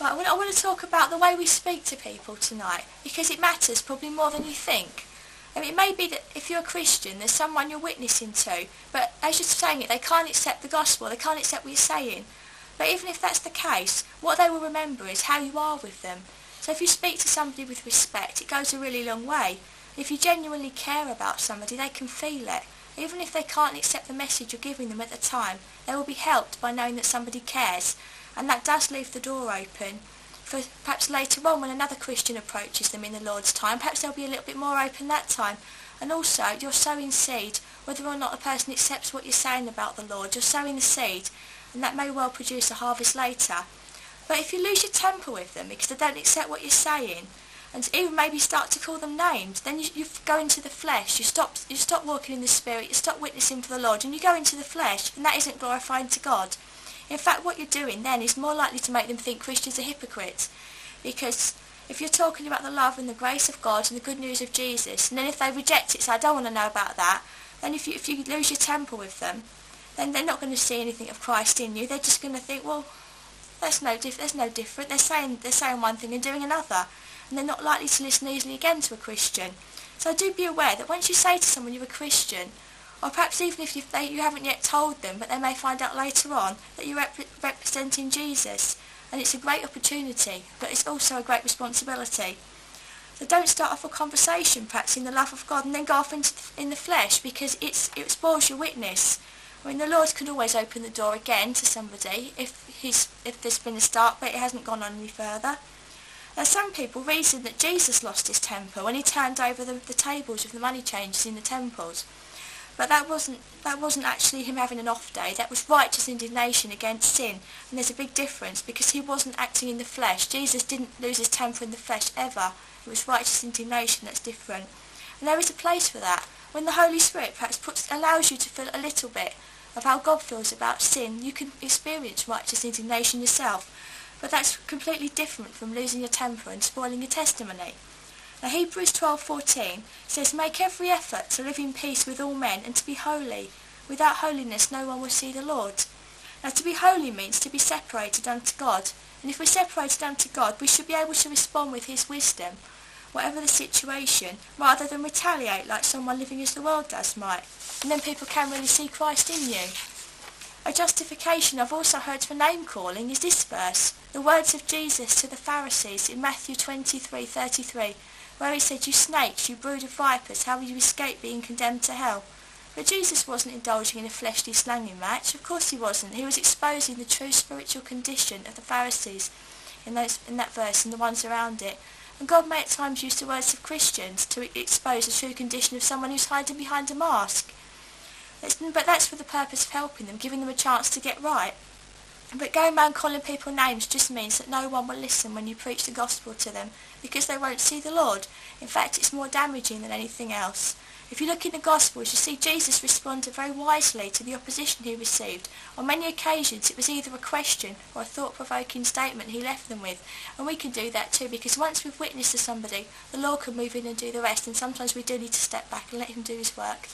Right, I want to talk about the way we speak to people tonight, because it matters probably more than you think. I mean, it may be that if you're a Christian, there's someone you're witnessing to, but as you're saying it, they can't accept the gospel, they can't accept what you're saying. But even if that's the case, what they will remember is how you are with them. So if you speak to somebody with respect, it goes a really long way. If you genuinely care about somebody, they can feel it. Even if they can't accept the message you're giving them at the time, they will be helped by knowing that somebody cares. And that does leave the door open for perhaps later on when another Christian approaches them in the Lord's time. Perhaps they'll be a little bit more open that time. And also, you're sowing seed. Whether or not the person accepts what you're saying about the Lord, you're sowing the seed, and that may well produce a harvest later. But if you lose your temper with them because they don't accept what you're saying, and even maybe start to call them names, then you go into the flesh. You stop walking in the Spirit, you stop witnessing for the Lord, and you go into the flesh, and that isn't glorifying to God. In fact, what you're doing then is more likely to make them think Christians are hypocrites. Because if you're talking about the love and the grace of God and the good news of Jesus, and then if they reject it, say, I don't want to know about that, then if you lose your temper with them, then they're not going to see anything of Christ in you. They're just going to think, well, there's no different. They're saying one thing and doing another. And they're not likely to listen easily again to a Christian. So do be aware that once you say to someone you're a Christian, or perhaps even if you haven't yet told them, but they may find out later on that you're representing Jesus. And it's a great opportunity, but it's also a great responsibility. So don't start off a conversation perhaps in the love of God and then go off in the flesh, because it spoils your witness. I mean, the Lord can always open the door again to somebody if there's been a start, but it hasn't gone on any further. Now, some people reason that Jesus lost his temper when he turned over the tables of the money changers in the temples. But that wasn't actually him having an off day. That was righteous indignation against sin. And there's a big difference, because he wasn't acting in the flesh. Jesus didn't lose his temper in the flesh ever. It was righteous indignation that's different. And there is a place for that. When the Holy Spirit perhaps allows you to feel a little bit of how God feels about sin, you can experience righteous indignation yourself. But that's completely different from losing your temper and spoiling your testimony. Now, Hebrews 12:14 says, Make every effort to live in peace with all men and to be holy. Without holiness no one will see the Lord. Now, to be holy means to be separated unto God. And if we're separated unto God, we should be able to respond with his wisdom, whatever the situation, rather than retaliate like someone living as the world does might. And then people can really see Christ in you. A justification I've also heard for name-calling is this verse, the words of Jesus to the Pharisees in Matthew 23:33, where he said, You snakes, you brood of vipers, how will you escape being condemned to hell? But Jesus wasn't indulging in a fleshly slanging match. Of course he wasn't. He was exposing the true spiritual condition of the Pharisees in that verse and the ones around it. And God may at times use the words of Christians to expose the true condition of someone who's hiding behind a mask. But that's for the purpose of helping them, giving them a chance to get right. But going around calling people names just means that no one will listen when you preach the gospel to them, because they won't see the Lord. In fact, it's more damaging than anything else. If you look in the Gospels, you see Jesus responded very wisely to the opposition he received. On many occasions, it was either a question or a thought-provoking statement he left them with. And we can do that too, because once we've witnessed to somebody, the Lord can move in and do the rest, and sometimes we do need to step back and let him do his work.